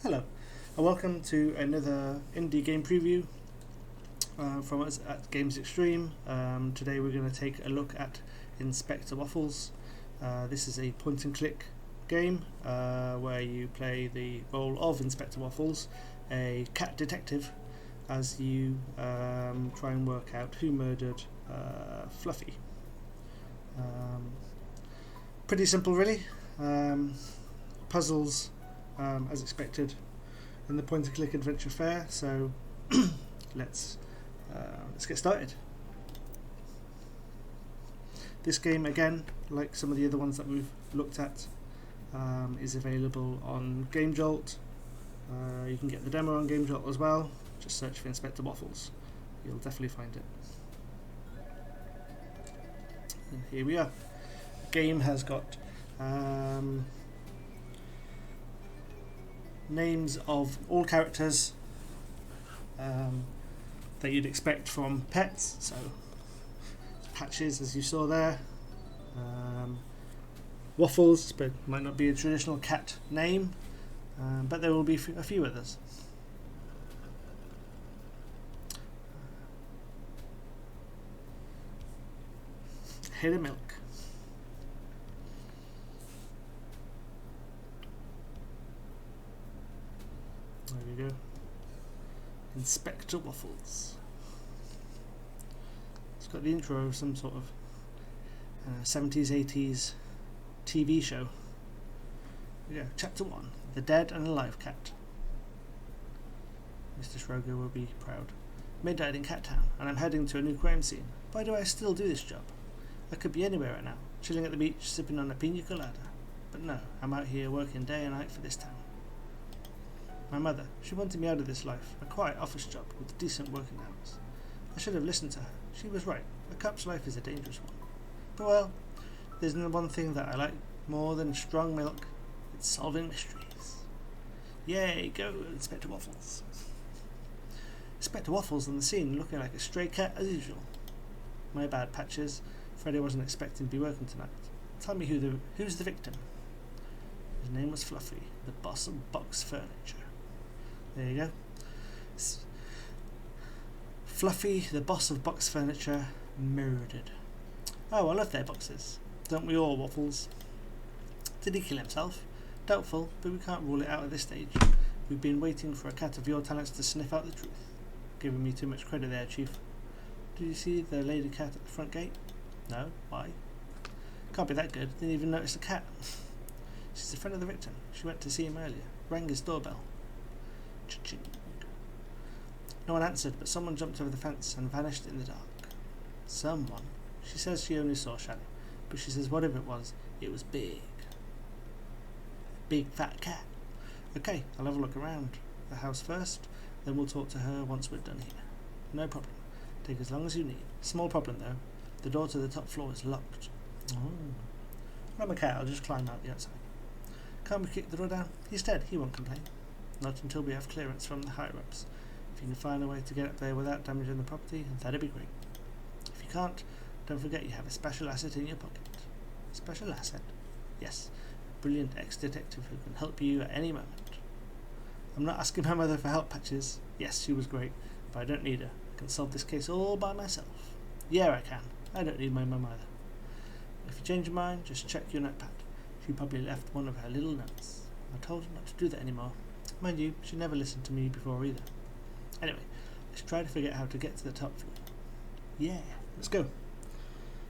Hello, and welcome to another indie game preview from us at Games Extreme. Today we're going to take a look at Inspector Waffles. This is a point and click game where you play the role of Inspector Waffles, a cat detective, as you try and work out who murdered Fluffy. Pretty simple really. Puzzles as expected in the point and click adventure fair, so let's get started. This game, again, like some of the other ones that we've looked at, is available on Game Jolt. You can get the demo on Game Jolt as well. Just search for Inspector Waffles, you'll definitely find it. And here we are. The game has got names of all characters that you'd expect from pets, so Patches, as you saw there, Waffles, but might not be a traditional cat name, but there will be a few others. Head of milk. There we go. Inspector Waffles. It's got the intro of some sort of 70s, 80s TV show. There we go. Chapter 1. The Dead and Alive Cat. Mr. Schroger will be proud. Midnight in Cat Town, and I'm heading to a new crime scene. Why do I still do this job? I could be anywhere right now, chilling at the beach, sipping on a pina colada. But no, I'm out here working day and night for this town. My mother, she wanted me out of this life, a quiet office job with decent working hours. I should have listened to her. She was right. A cop's life is a dangerous one. But well, there's no one thing that I like more than strong milk. It's solving mysteries. Yay, go Inspector Waffles. Inspector Waffles on the scene, looking like a stray cat as usual. My bad, Patches. Freddy wasn't expecting to be working tonight. Tell me who's the victim. His name was Fluffy, the boss of Box Furniture. There you go. Fluffy, the boss of Box Furniture, murdered. Oh, I love their boxes. Don't we all, Waffles? Did he kill himself? Doubtful, but we can't rule it out at this stage. We've been waiting for a cat of your talents to sniff out the truth. Giving me too much credit there, Chief. Did you see the lady cat at the front gate? No? Why? Can't be that good. Didn't even notice the cat. She's a friend of the victim. She went to see him earlier. Rang his doorbell. Ch-ching. No one answered, but someone jumped over the fence and vanished in the dark. Someone? She says she only saw shadow, but she says whatever it was big. Big fat cat. Okay, I'll have a look around the house first, then we'll talk to her once we're done here. No problem. Take as long as you need. Small problem though. The door to the top floor is locked. Oh. I'm a cat, I'll just climb out the outside. Can't we kick the door down? He's dead, he won't complain. Not until we have clearance from the higher-ups. If you can find a way to get up there without damaging the property, that'd be great. If you can't, don't forget you have a special asset in your pocket. Special asset? Yes, a brilliant ex-detective who can help you at any moment. I'm not asking my mother for help, Patches. Yes, she was great, but I don't need her. I can solve this case all by myself. Yeah, I can. I don't need my mum either. If you change your mind, just check your notepad. She probably left one of her little notes. I told her not to do that anymore. Mind you, she never listened to me before either. Anyway, let's try to figure out how to get to the top floor. Yeah, let's go.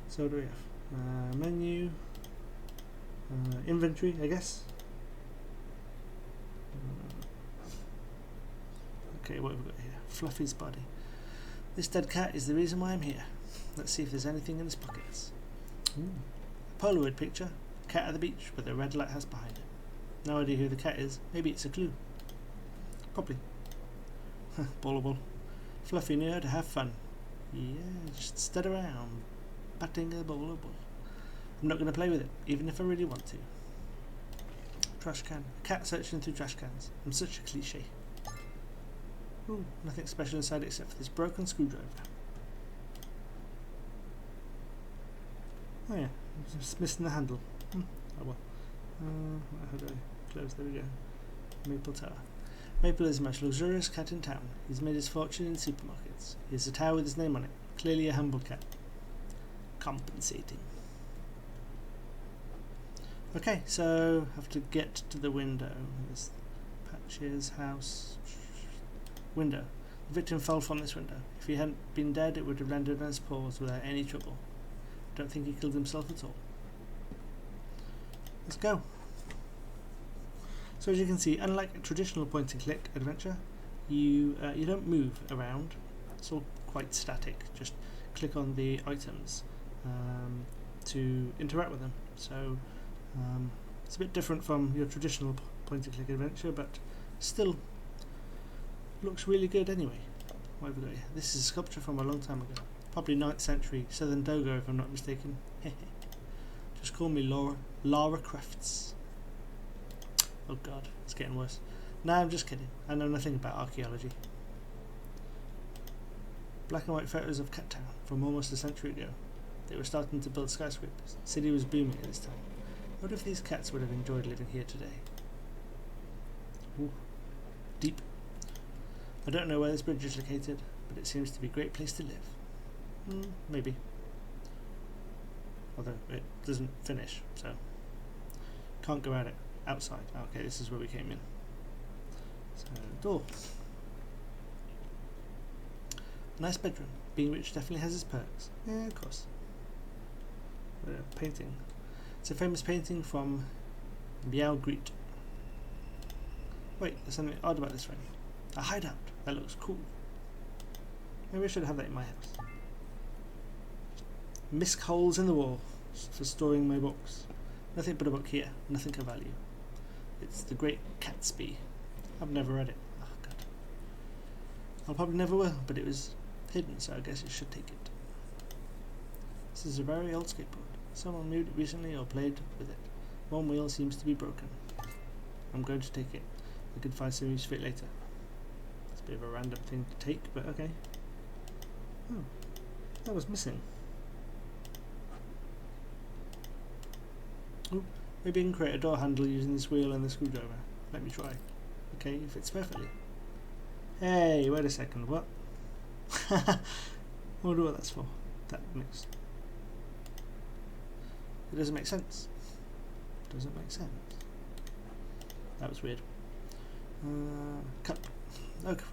So what do we have? Menu, inventory, I guess. Okay, what have we got here? Fluffy's body. This dead cat is the reason why I'm here. Let's see if there's anything in his pockets. Ooh. A Polaroid picture. Cat at the beach with a red lighthouse behind it. No idea who the cat is. Maybe it's a clue. Probably. Ballable. Fluffy knew how to have fun. Yeah, just stood around batting a ball. I'm not going to play with it, even if I really want to. Trash can. A cat searching through trash cans. I'm such a cliche. Ooh, nothing special inside except for this broken screwdriver. Oh yeah, just missing the handle. Oh well. How do I close? There we go. Maple Tower. Maple is the most luxurious cat in town. He's made his fortune in supermarkets. He has a towel with his name on it. Clearly a humble cat. Compensating. Okay, so have to get to the window. There's Patch's house. Window. The victim fell from this window. If he hadn't been dead, it would have landed on his paws without any trouble. Don't think he killed himself at all. Let's go. So as you can see, unlike a traditional point-and-click adventure, you don't move around. It's all quite static. Just click on the items to interact with them. So it's a bit different from your traditional point-and-click adventure, but still looks really good anyway. What have we got here? This is a sculpture from a long time ago. Probably 9th century Southern Dogo, if I'm not mistaken. Just call me Laura Crafts. Oh god, it's getting worse. No, I'm just kidding. I know nothing about archaeology. Black and white photos of Cat Town from almost a century ago. They were starting to build skyscrapers. The city was booming at this time. What if these cats would have enjoyed living here today? Ooh, deep. I don't know where this bridge is located, but it seems to be a great place to live. Maybe. Although it doesn't finish, so can't go at it. Outside. Okay, this is where we came in. So, door. Nice bedroom. Being rich definitely has its perks. Yeah, of course. Painting. It's a famous painting from Białgrit. Wait, there's something odd about this frame. A hideout. That looks cool. Maybe I should have that in my house. Misc holes in the wall for storing my books. Nothing but a book here. Nothing of value. It's The Great Gatsby. I've never read it. Oh god. I probably never will, but it was hidden, so I guess it should take it. This is a very old skateboard. Someone moved it recently or played with it. One wheel seems to be broken. I'm going to take it. I could find some use for it later. It's a bit of a random thing to take, but okay. Oh, that was missing. Ooh. Maybe I can create a door handle using this wheel and the screwdriver. Let me try. Okay, it fits perfectly. Hey, wait a second, what? I wonder what that's for. That makes... It doesn't make sense. Doesn't make sense. That was weird. Cup. Look.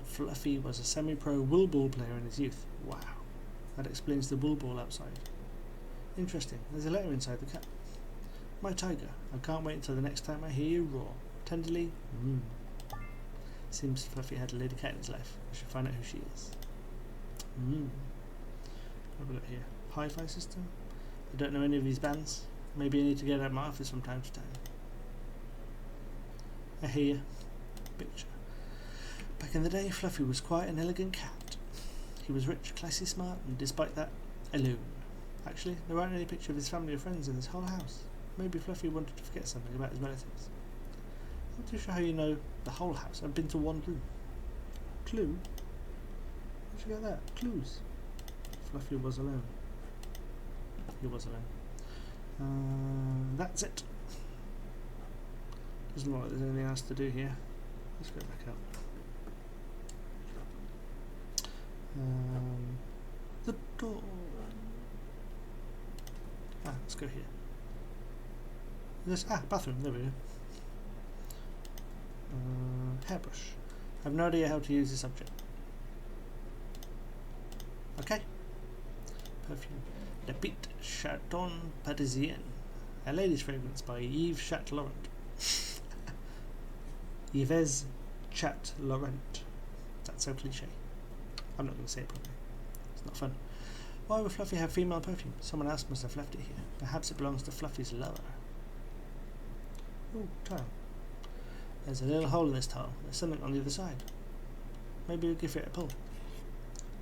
Fluffy was a semi-pro wool ball player in his youth. Wow. That explains the wool ball outside. Interesting. There's a letter inside the cup. My tiger, I can't wait until the next time I hear you roar. Tenderly, Seems Fluffy had a lady cat in his life. I should find out who she is. What have we got here? Hi-Fi system? I don't know any of these bands. Maybe I need to get out of my office from time to time. I hear you. Picture. Back in the day, Fluffy was quite an elegant cat. He was rich, classy, smart, and despite that, alone. Actually, there aren't any picture of his family or friends in this whole house. Maybe Fluffy wanted to forget something about his relatives. I'm not too sure how you know the whole house. I've been to one clue. Clue? Where'd you get that? Clues. Fluffy was alone. He was alone. That's it. Doesn't look like there's anything else to do here. Let's go back up. The door. Let's go here. This bathroom. There we go. Hairbrush. I have no idea how to use this object. Okay. Perfume. Le Pit Chaton Parisien. A lady's fragrance by Yves Chat Laurent. Yves Chat Laurent. That's so cliche. I'm not going to say it properly. It's not fun. Why would Fluffy have female perfume? Someone else must have left it here. Perhaps it belongs to Fluffy's lover. Ooh, tile. There's a little hole in this tile. There's something on the other side. Maybe we'll give it a pull.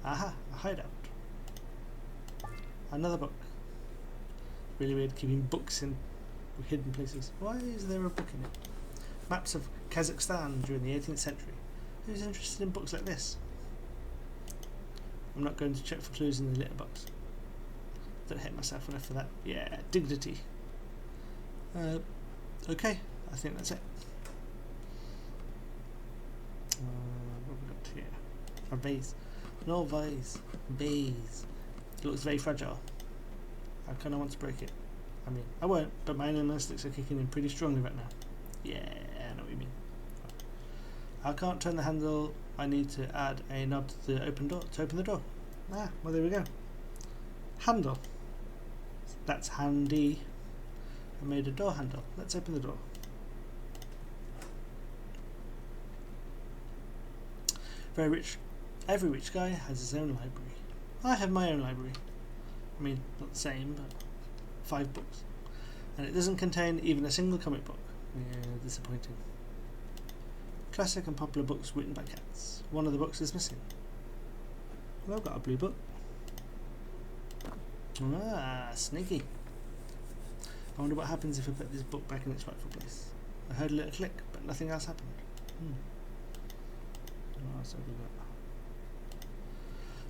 Aha, a hideout. Another book. Really weird keeping books in hidden places. Why is there a book in it? Maps of Kazakhstan during the 18th century. Who's interested in books like this? I'm not going to check for clues in the litter box. Don't hate myself enough for that. Yeah, dignity. Okay, I think that's it. A vase. No vase. Vase. It looks very fragile. I kind of want to break it. I mean, I won't, but my instincts are kicking in pretty strongly right now. Yeah, I know what you mean. I can't turn the handle. I need to add a knob to the open the door. Ah, well there we go. Handle. That's handy. I made a door handle. Let's open the door. Very rich. Every rich guy has his own library. I have my own library. I mean, not the same, but 5 books. And it doesn't contain even a single comic book. Yeah, disappointing. Classic and popular books written by cats. One of the books is missing. Well, I've got a blue book. Ah, sneaky. I wonder what happens if I put this book back in its rightful place. I heard a little click, but nothing else happened. What else have we got?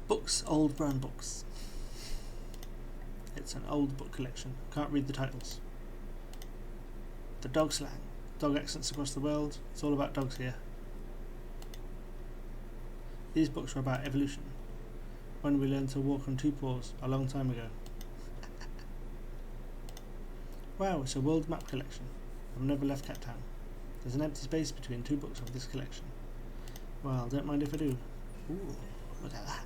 Books, old brown books. It's an old book collection. Can't read the titles. The dog slang. Dog accents across the world. It's all about dogs here. These books are about evolution. When we learned to walk on 2 paws a long time ago. Wow, it's a world map collection. I've never left Cat Town. There's an empty space between 2 books of this collection. Well, don't mind if I do. Ooh, look at that.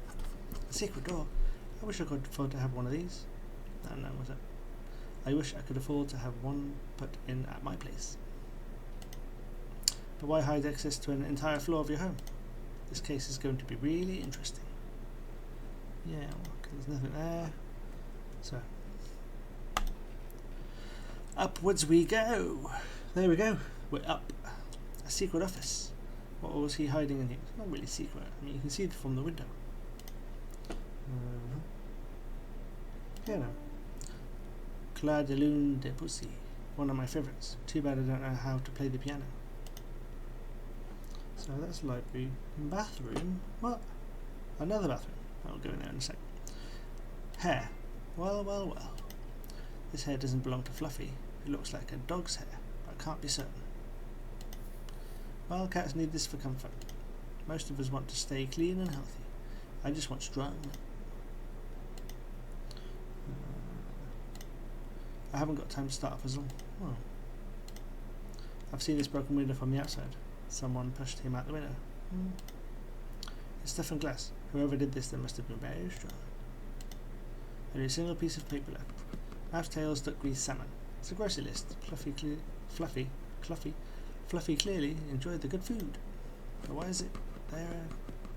A secret door. I wish I could afford to have one of these. No, was it? I wish I could afford to have one put in at my place. But why hide access to an entire floor of your home? This case is going to be really interesting. Yeah, well, there's nothing there. So, upwards we go. There we go. We're up. A secret office. What was he hiding in here? It's not really secret. I mean, you can see it from the window. Piano. Clair de Lune de Pussy. One of my favourites. Too bad I don't know how to play the piano. So that's library. Bathroom? What? Another bathroom. I'll go in there in a sec. Hair. Well. This hair doesn't belong to Fluffy. It looks like a dog's hair, but I can't be certain. Well, cats need this for comfort. Most of us want to stay clean and healthy. I just want strong. I haven't got time to start a puzzle. Oh. I've seen this broken window from the outside. Someone pushed him out the window. It's stuff and glass. Whoever did this, they must have been very strong. Only a single piece of paper left. Mouse tails, duck grease, salmon. It's a grocery list. Fluffy clearly enjoyed the good food. But why is it there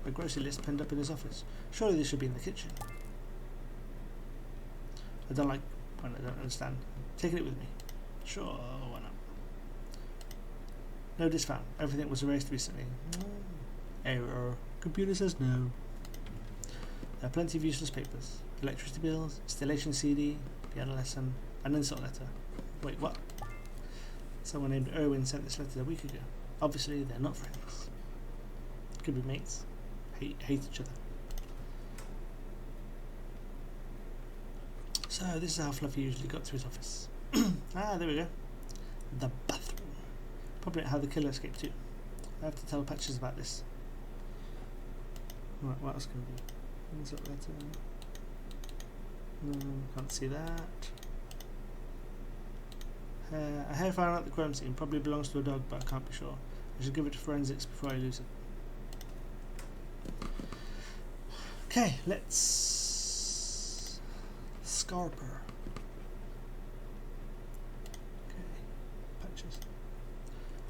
a grocery list pinned up in his office? Surely this should be in the kitchen. I don't like when I don't understand. Taking it with me. Sure, why not? No disk found. Everything was erased recently. Error. Computer says no. There are plenty of useless papers. Electricity bills, installation CD, piano lesson, an insult letter. Wait, what? Someone named Erwin sent this letter a week ago. Obviously, they're not friends. Could be mates. Hate each other. So, this is how Fluffy usually got to his office. Ah, there we go. The bathroom. Probably how the killer escaped too. I have to tell Patches about this. Right, what else can we do? Insult letter. No, can't see that. A hair found at the crime scene probably belongs to a dog, but I can't be sure. I should give it to forensics before I lose it. Okay, let's Scarper. Okay, Patches.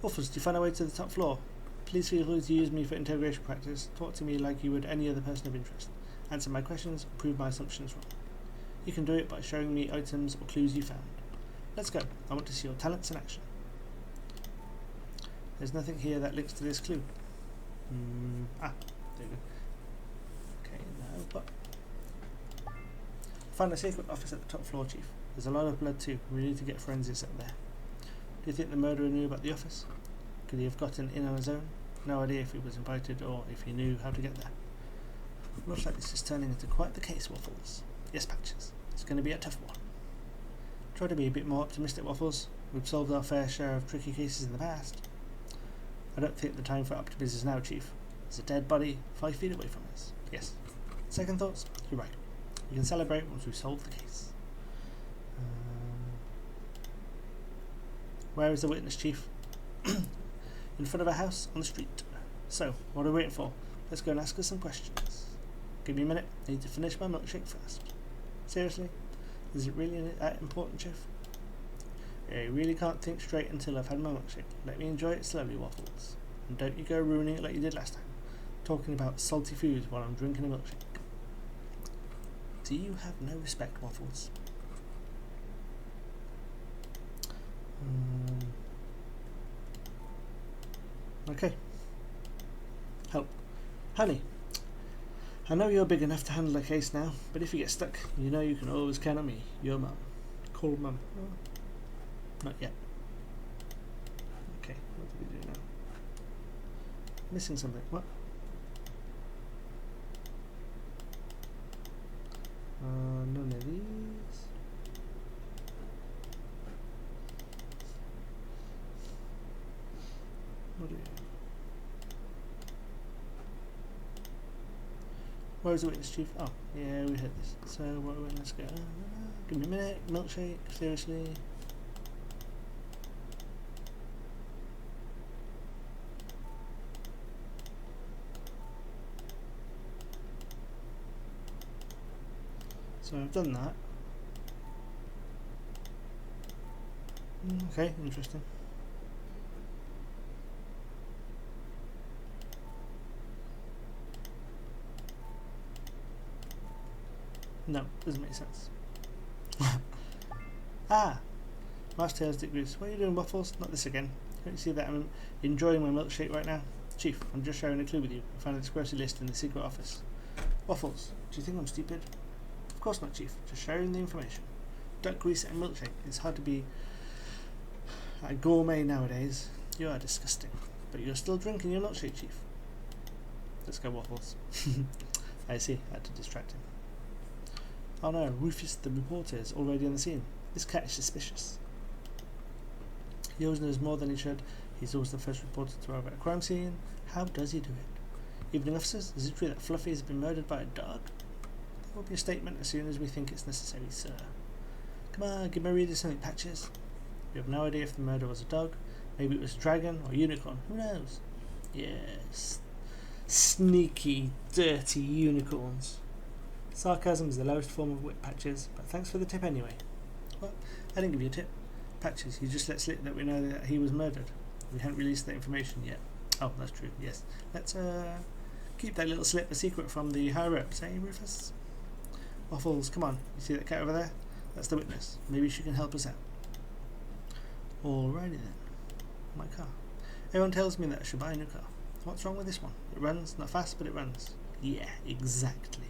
Waffles, do you find a way to the top floor? Please feel free to use me for interrogation practice. Talk to me like you would any other person of interest. Answer my questions, prove my assumptions wrong. You can do it by showing me items or clues you found. Let's go. I want to see your talents in action. There's nothing here that links to this clue. There you go. Okay, no, but... Found a secret office at the top floor, Chief. There's a lot of blood too. We need to get forensics up there. Do you think the murderer knew about the office? Could he have gotten in on his own? No idea if he was invited or if he knew how to get there. Looks like this is turning into quite the case, Waffles. Yes, Patches. It's going to be a tough one. Try to be a bit more optimistic, Waffles. We've solved our fair share of tricky cases in the past. I don't think the time for optimism is now, Chief. There's a dead body 5 feet away from us. Yes. Second thoughts? You're right. We can celebrate once we've solved the case. Where is the witness, Chief? In front of a house on the street. So, what are we waiting for? Let's go and ask her some questions. Give me a minute. I need to finish my milkshake first. Seriously? Is it really that important, Chief? I really can't think straight until I've had my milkshake. Let me enjoy it slowly, Waffles. And don't you go ruining it like you did last time. Talking about salty foods while I'm drinking a milkshake. Do you have no respect, Waffles? Okay. Help. Honey, I know you're big enough to handle a case now, but if you get stuck, you know you can always count on me. Your mum. Call mum. Oh. Not yet. Okay, what do we do now? Missing something. What? None of these. What do you... Where is the witness, Chief? Oh, yeah, we heard this. So, what are we let's go. Give me a minute. Milkshake, seriously. So, I've done that. Okay, interesting. No, doesn't make sense. Ah! Last Tales degrees. What are you doing, Waffles? Not this again. Don't you see that I'm enjoying my milkshake right now? Chief, I'm just sharing a clue with you. I found this grocery list in the secret office. Waffles, do you think I'm stupid? Of course not, Chief. Just sharing the information. Duck grease and milkshake. It's hard to be a gourmet nowadays. You are disgusting. But you're still drinking your milkshake, Chief. Let's go, Waffles. I see. I had to distract him. Oh no, Rufus the reporter is already on the scene. This cat is suspicious. He always knows more than he should. He's always the first reporter to arrive at a crime scene. How does he do it? Evening officers, is it true that Fluffy has been murdered by a dog? There will be a statement as soon as we think it's necessary, sir. Come on, give my reader something, Patches. We have no idea if the murder was a dog. Maybe it was a dragon or a unicorn. Who knows? Yes. Sneaky, dirty unicorns. Sarcasm is the lowest form of wit, Patches, but thanks for the tip anyway. Well, I didn't give you a tip. Patches, you just let slip that we know that he was murdered. We haven't released that information yet. Oh, that's true, yes. Let's keep that little slip a secret from the higher-ups, eh, Rufus? Waffles, come on. You see that cat over there? That's the witness. Maybe she can help us out. Alrighty then. My car. Everyone tells me that I should buy a new car. What's wrong with this one? It runs, not fast, but it runs. Yeah, exactly.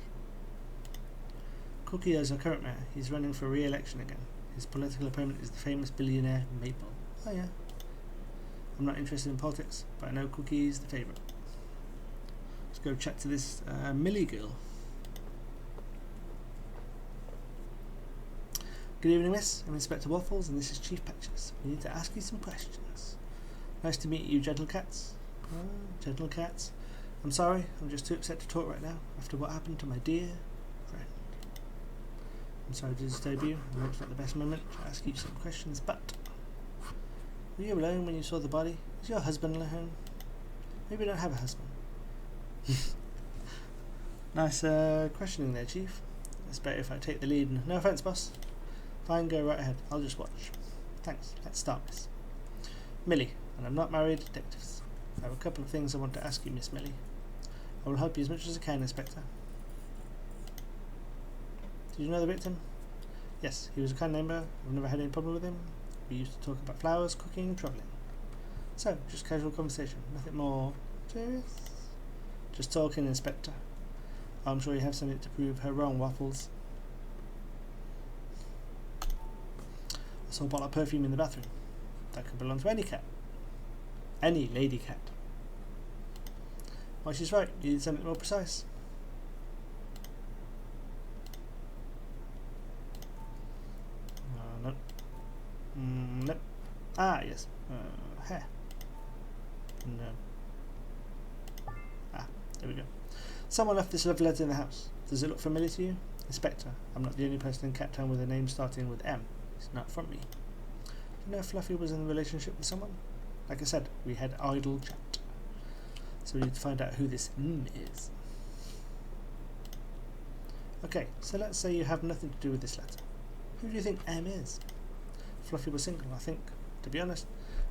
Cookie is our current mayor. He's running for re-election again. His political opponent is the famous billionaire Maple. Oh yeah. I'm not interested in politics, but I know Cookie is the favourite. Let's go chat to this Millie girl. Good evening, miss. I'm Inspector Waffles, and this is Chief Patches. We need to ask you some questions. Nice to meet you, gentle cats. Gentle cats. I'm sorry, I'm just too upset to talk right now, after what happened to my dear friend. I'm sorry to disturb you. I know it's not the best moment to ask you some questions, but... Were you alone when you saw the body? Is your husband alone? Maybe you don't have a husband. Nice questioning there, Chief. It's better if I take the lead. No offence, boss. Fine, go right ahead. I'll just watch. Thanks. Let's start this. Millie, and I'm not married, detectives. I have a couple of things I want to ask you, Miss Millie. I will help you as much as I can, Inspector. Did you know the victim? Yes, he was a kind neighbour. I've never had any problem with him. We used to talk about flowers, cooking and travelling. So, just casual conversation. Nothing more serious? Just talking, Inspector. I'm sure you have something to prove her wrong, Waffles. I saw a bottle of perfume in the bathroom. That could belong to any cat. Any lady cat. Well, she's right. You need something more precise. No. No. Ah, yes. Hair. No. Ah. There we go. Someone left this love letter in the house. Does it look familiar to you? Inspector, I'm not the only person in Cat Town with a name starting with M. It's not from me. Do you know if Fluffy was in a relationship with someone? Like I said, we had idle chat. So we need to find out who this M is. Okay, so let's say you have nothing to do with this letter. Who do you think M is? Fluffy was single, I think. To be honest,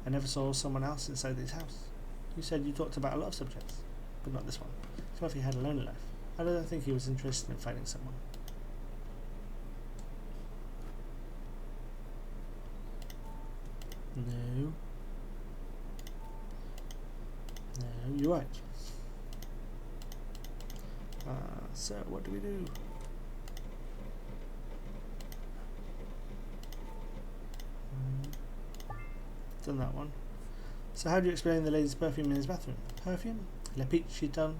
I never saw someone else inside his house. You said you talked about a lot of subjects, but not this one. Fluffy had a lonely life. I don't think he was interested in finding someone. No. No, you're right. So what do we do? Done that one. So how do you explain the lady's perfume in his bathroom? Perfume? Le Petit Chaton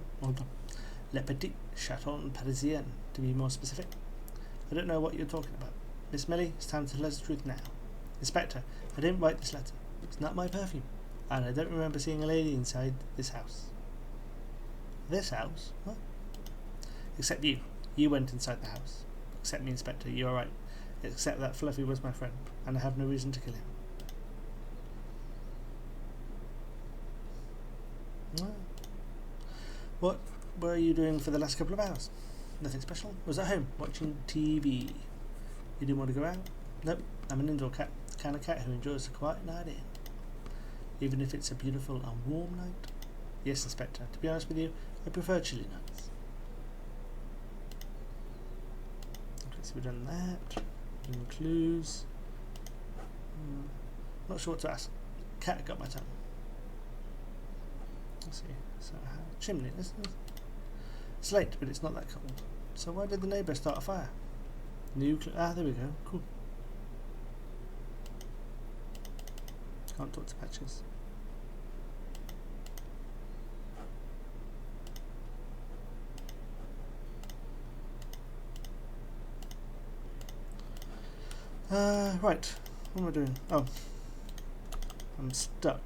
Parisien, to be more specific. I don't know what you're talking about. Miss Millie, it's time to tell us the truth now. Inspector, I didn't write this letter. It's not my perfume. And I don't remember seeing a lady inside this house. This house? What? Except you. You went inside the house. Except me, Inspector, you're right. Except that Fluffy was my friend, and I have no reason to kill him. What were you doing for the last couple of hours? Nothing special. Was at home, watching TV. You didn't want to go out? Nope, I'm an indoor cat. The kind of cat who enjoys a quiet night in. Even if it's a beautiful and warm night. Yes, Inspector. To be honest with you, I prefer chilly nights. Okay, so we've done that. Doing clues. Not sure what to ask. Cat got my tongue. Let's see. So, chimney. It's late, but it's not that cold. So why did the neighbour start a fire? There we go. Cool. Can't talk to Patches. Right. What am I doing? Oh. I'm stuck.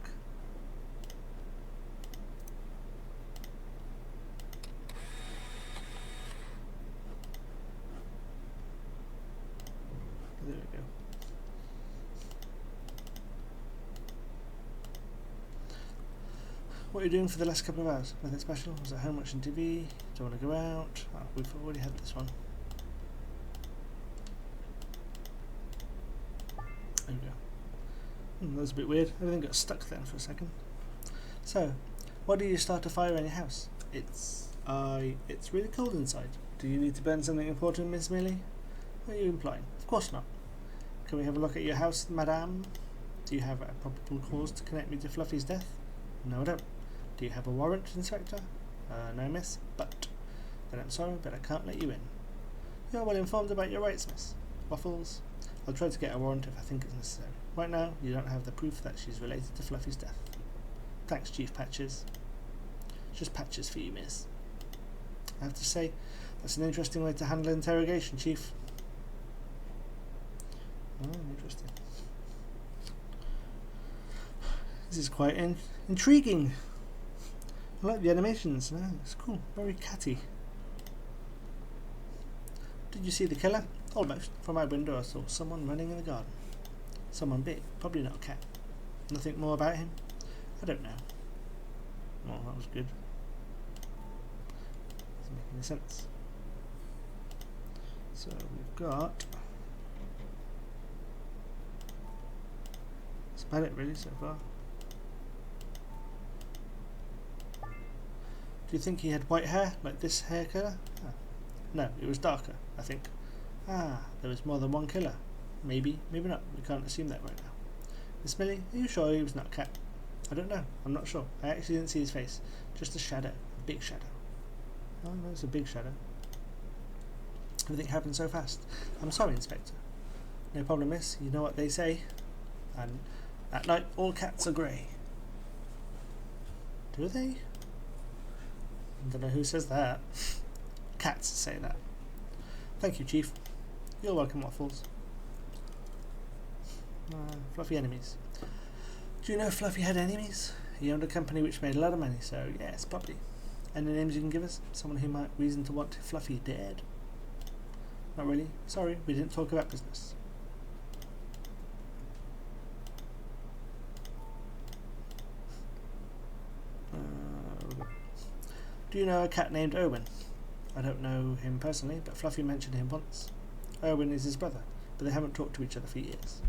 There we go. What are you doing for the last couple of hours? Nothing special? Was at home watching TV? Don't want to go out? Oh, we've already had this one. There we go. That was a bit weird. Everything got stuck then for a second. So, why do you start a fire in your house? It's really cold inside. Do you need to burn something important, Miss Millie? What are you implying? Of course not. Can we have a look at your house, madame? Do you have a probable cause to connect me to Fluffy's death? No, I don't. Do you have a warrant, Inspector? No, miss, but... Then I'm sorry, but I can't let you in. You're well informed about your rights, Miss Waffles. I'll try to get a warrant if I think it's necessary. Right now, you don't have the proof that she's related to Fluffy's death. Thanks, Chief Patches. Just Patches for you, miss. I have to say, that's an interesting way to handle interrogation, Chief. Oh, interesting. This is quite intriguing. I like the animations. Oh, it's cool. Very catty. Did you see the killer? Almost. From my window I saw someone running in the garden. Someone big. Probably not a cat. Nothing more about him? I don't know. Well, that was good. Doesn't make any sense. So we've got... That's about it really so far. Do you think he had white hair, like this hair colour? Ah. No, it was darker, I think. Ah, there was more than one killer. Maybe, maybe not. We can't assume that right now. Miss Millie, are you sure he was not a cat? I don't know. I'm not sure. I actually didn't see his face. Just a shadow. A big shadow. Oh, no, it's a big shadow. Everything happened so fast. I'm sorry, Inspector. No problem, miss. You know what they say. And at night, all cats are grey. Do they? I don't know who says that. Cats say that. Thank you, Chief. You're welcome, Waffles. Fluffy enemies. Do you know if Fluffy had enemies? He owned a company which made a lot of money, so yes, probably. Any names you can give us? Someone who might reason to want Fluffy dead? Not really. Sorry, we didn't talk about business. Do you know a cat named Owen? I don't know him personally, but Fluffy mentioned him once. Owen is his brother, but they haven't talked to each other for years.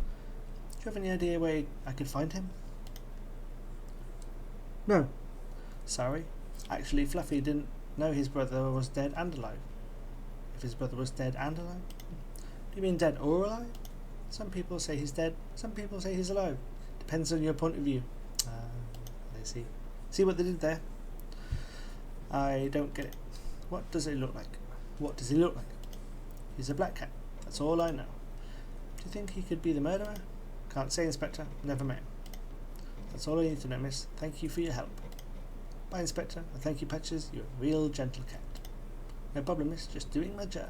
Do you have any idea where I could find him? No. Sorry. Actually, Fluffy didn't know his brother was dead and alive. If his brother was dead and alive? Do you mean dead or alive? Some people say he's dead, some people say he's alive. Depends on your point of view. I see. See what they did there? I don't get it. What does it look like? What does he look like? He's a black cat. That's all I know. Do you think he could be the murderer? Can't say, Inspector. Never met him. That's all I need to know, miss. Thank you for your help. Bye, Inspector. And thank you, Patches. You're a real gentle cat. No problem, miss. Just doing my job.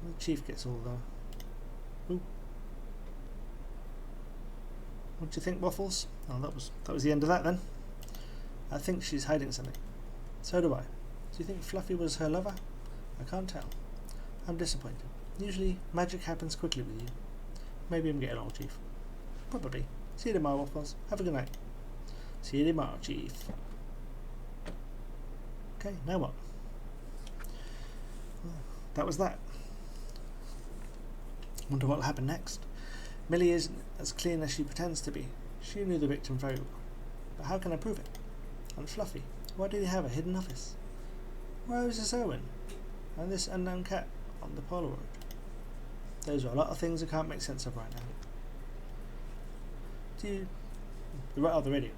The Chief gets all the... Ooh. What do you think, Waffles? Oh, that was the end of that then. I think she's hiding something. So do I. Do you think Fluffy was her lover? I can't tell. I'm disappointed. Usually magic happens quickly with you. Maybe I'm getting old, Chief. Probably. See you tomorrow, Waffles. Have a good night. See you tomorrow, Chief. Okay, now what? That was that. Wonder what will happen next. Millie isn't as clean as she pretends to be. She knew the victim very well. But how can I prove it? And Fluffy, why did he have a hidden office? Where is this Owen? And this unknown cat on the Polaroid? Those are a lot of things I can't make sense of right now. The radio.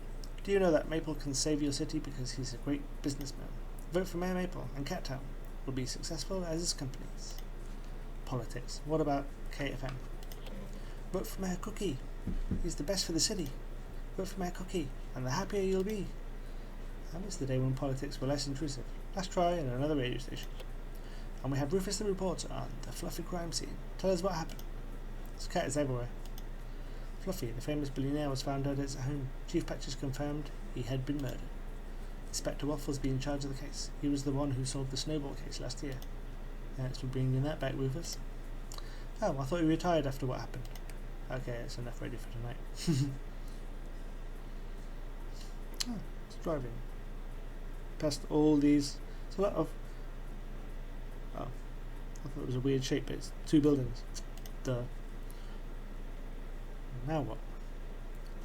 Do you know that Maple can save your city because he's a great businessman? Vote for Mayor Maple and Cat Town will be successful as his companies. Politics. What about KFM? Vote for Mayor Cookie. He's the best for the city. Vote for Mayor Cookie and the happier you'll be. I miss the day when politics were less intrusive. Last try in another radio station. And we have Rufus the reporter on the Fluffy crime scene. Tell us what happened. This cat is everywhere. Fluffy, the famous billionaire, was found dead at his home. Chief Patches confirmed he had been murdered. Inspector Waffles be in charge of the case. He was the one who solved the snowball case last year. Thanks for bringing that back, Rufus. Oh, I thought you retired after what happened. Okay, it's enough ready for tonight. Oh, it's driving. Past all these. It's a lot of... Oh, I thought it was a weird shape, but it's two buildings. Duh. Now what?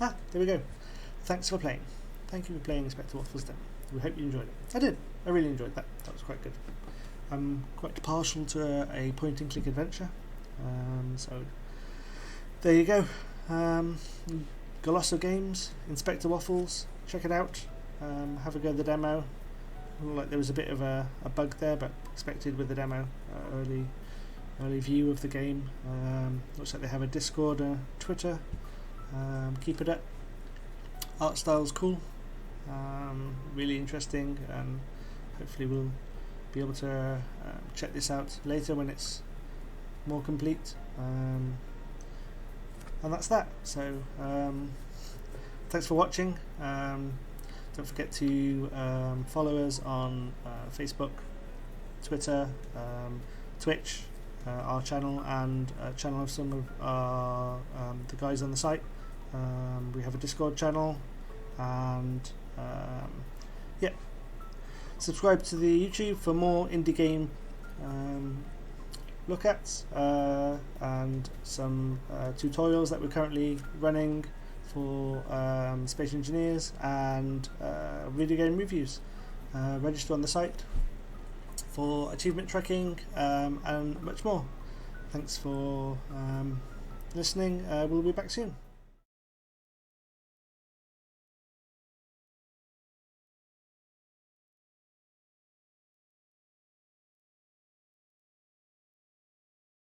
Ah, there we go. Thanks for playing. Thank you for playing Inspector Waffles then. We hope you enjoyed it. I did. I really enjoyed that. That was quite good. I'm quite partial to a point-and-click adventure. So, there you go. Goloso Games, Inspector Waffles. Check it out. Have a go at the demo. Looked like there was a bit of a bug there, but expected with the demo. Early view of the game. Looks like they have a Discord, Twitter. Keep it up. Art style's cool. Really interesting, and hopefully we'll be able to check this out later when it's more complete. And that's that. So thanks for watching. Don't forget to follow us on Facebook, Twitter, Twitch, our channel, and channel of some of our, the guys on the site. We have a Discord channel, and yeah, subscribe to the YouTube for more indie game look-ats and some tutorials that we're currently running for Space Engineers, and video game reviews. Register on the site for achievement tracking and much more. Thanks for listening. We'll be back soon.